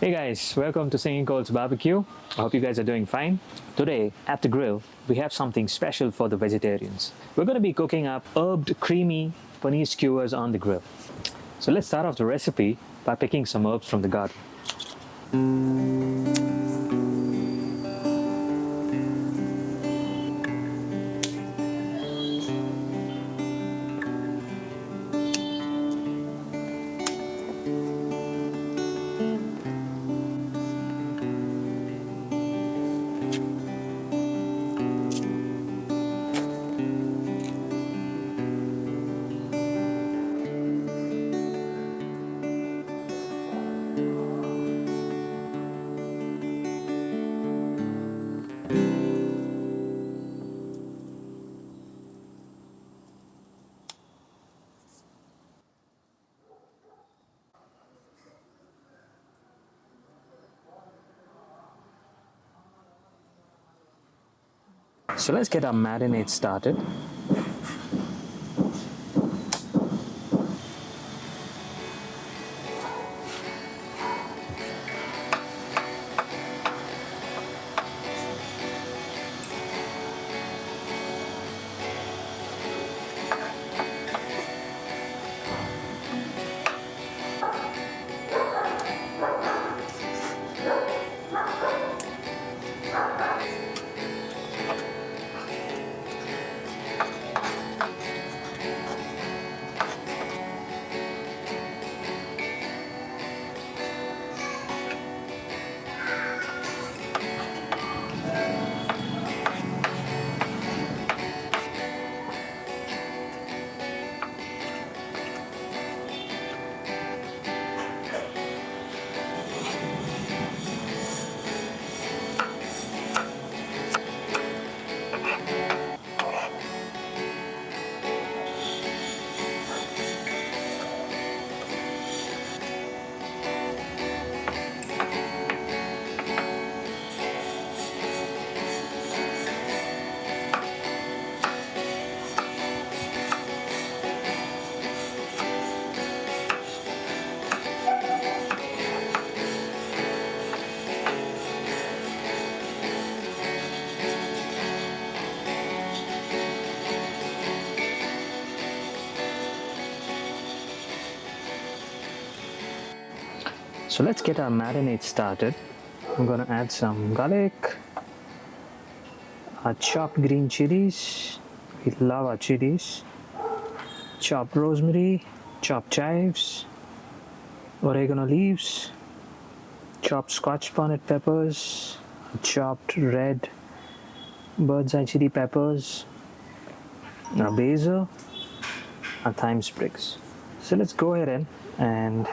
Hey guys, welcome to Singing Cold's Barbecue. I hope you guys are doing fine. Today, at the grill, we have something special for the vegetarians. We're going to be cooking up herbed, creamy paneer skewers on the grill. So let's start off the recipe by picking some herbs from the garden. So let's get our marinade started. So let's get our marinade started. I'm gonna add some garlic, our chopped green chilies. We love our chilies. Chopped rosemary, chopped chives, oregano leaves, chopped Scotch bonnet peppers, chopped red bird's eye chili peppers, our basil, our thyme sprigs. So let's go ahead and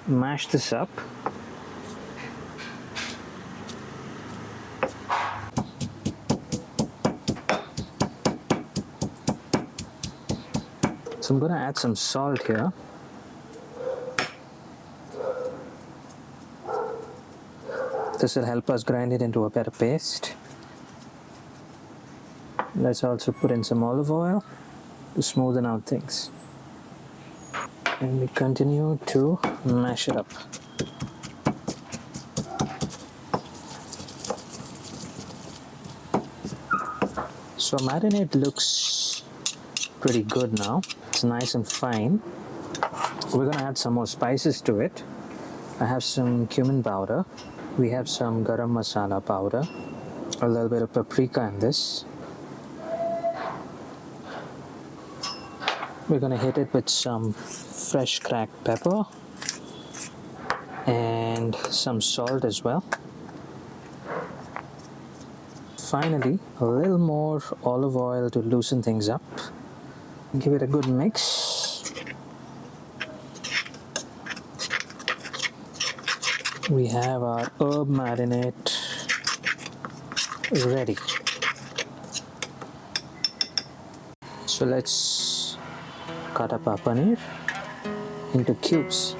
mash this up. So I'm going to add some salt here. This will help us grind it into a better paste. Let's also put in some olive oil to smoothen out things. And we continue to mash it up. So marinade looks pretty good now. It's nice and fine. We're going to add some more spices to it. I have some cumin powder. We have some garam masala powder. A little bit of paprika in this. We're going to hit it with some fresh cracked pepper and some salt as well. Finally, a little more olive oil to loosen things up. Give it a good mix. We have our herb marinade ready. So let's cut up our paneer into cubes.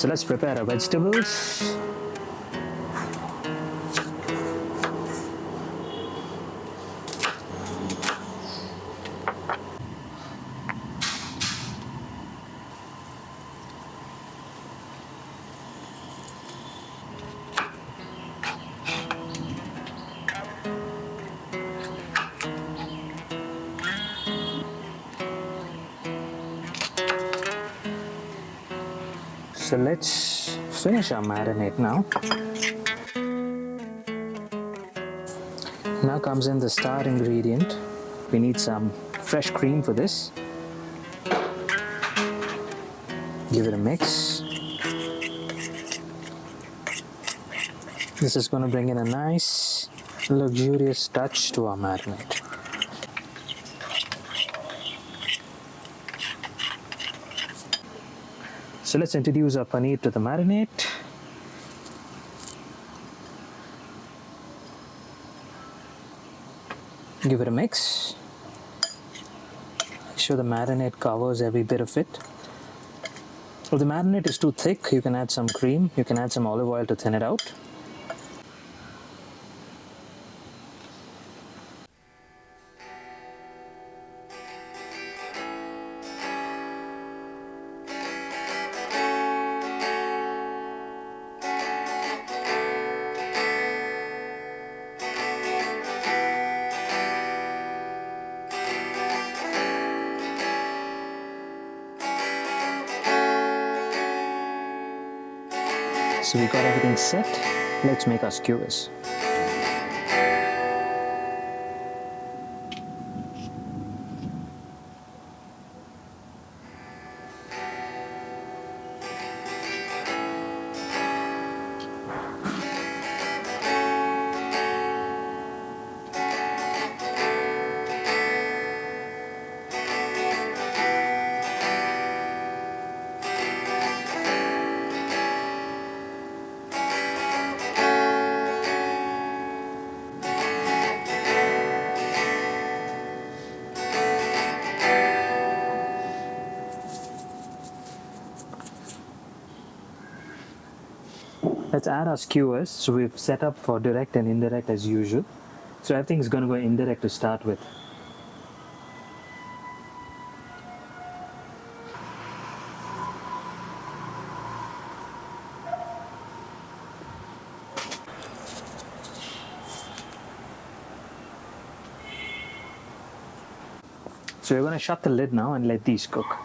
So let's prepare our vegetables. So let's finish our marinade now. Now comes in the star ingredient. We need some fresh cream for this. Give it a mix. This is going to bring in a nice, luxurious touch to our marinade. So let's introduce our paneer to the marinade. Give it a mix. Make sure the marinade covers every bit of it. If the marinade is too thick, you can add some cream. You can add some olive oil to thin it out. So we got everything set. Let's make our skewers. Let's add our skewers. So we've set up for direct and indirect as usual. So everything is going to go indirect to start with. So we're going to shut the lid now and let these cook.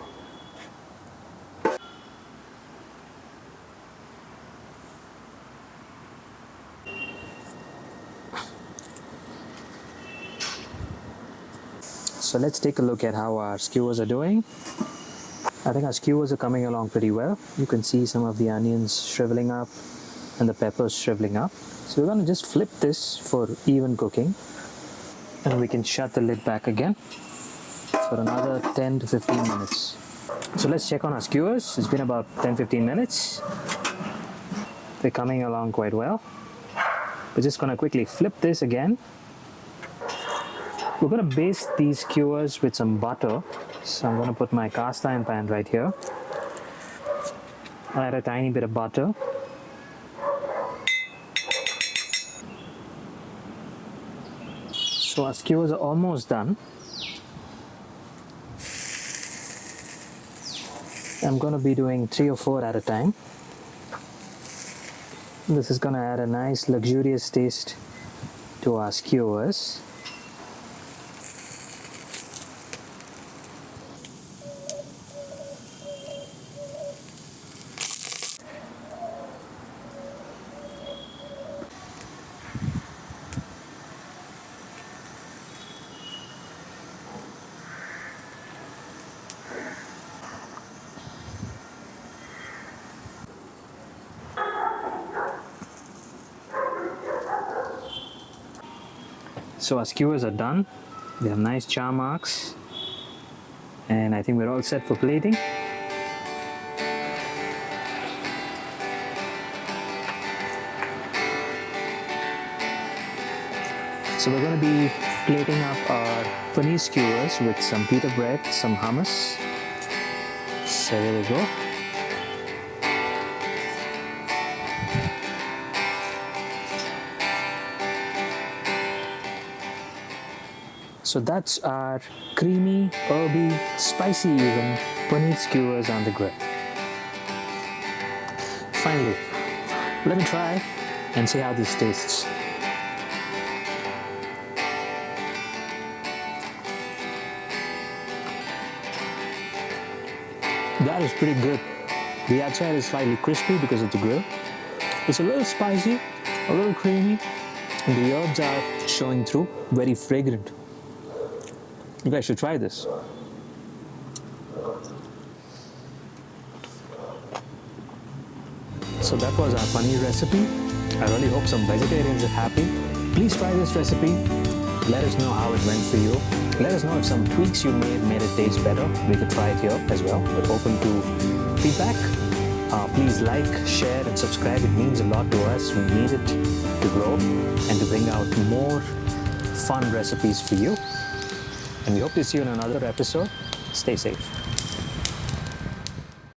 So let's take a look at how our skewers are doing. I think our skewers are coming along pretty well. You can see some of the onions shriveling up and the peppers shriveling up. So we're going to just flip this for even cooking. And we can shut the lid back again for another 10 to 15 minutes. So let's check on our skewers. It's been about 10-15 minutes. They're coming along quite well. We're just going to quickly flip this again. We're going to baste these skewers with some butter. So I'm going to put my cast iron pan right here. I'll add a tiny bit of butter. So our skewers are almost done. I'm going to be doing 3 or 4 at a time. This is going to add a nice luxurious taste to our skewers. So our skewers are done. They have nice char marks. And I think we're all set for plating. So we're going to be plating up our paneer skewers with some pita bread, some hummus. So there we go. So that's our creamy, herby, spicy even paneer skewers on the grill. Finally, let me try and see how this tastes. That is pretty good. The outside is slightly crispy because of the grill. It's a little spicy, a little creamy, and the herbs are showing through, very fragrant. You guys should try this. So that was our paneer recipe. I really hope some vegetarians are happy. Please try this recipe. Let us know how it went for you. Let us know if some tweaks you made it taste better. We could try it here as well. We're open to feedback. Please like, share, and subscribe. It means a lot to us. We need it to grow and to bring out more fun recipes for you. And we hope to see you in another episode. Stay safe.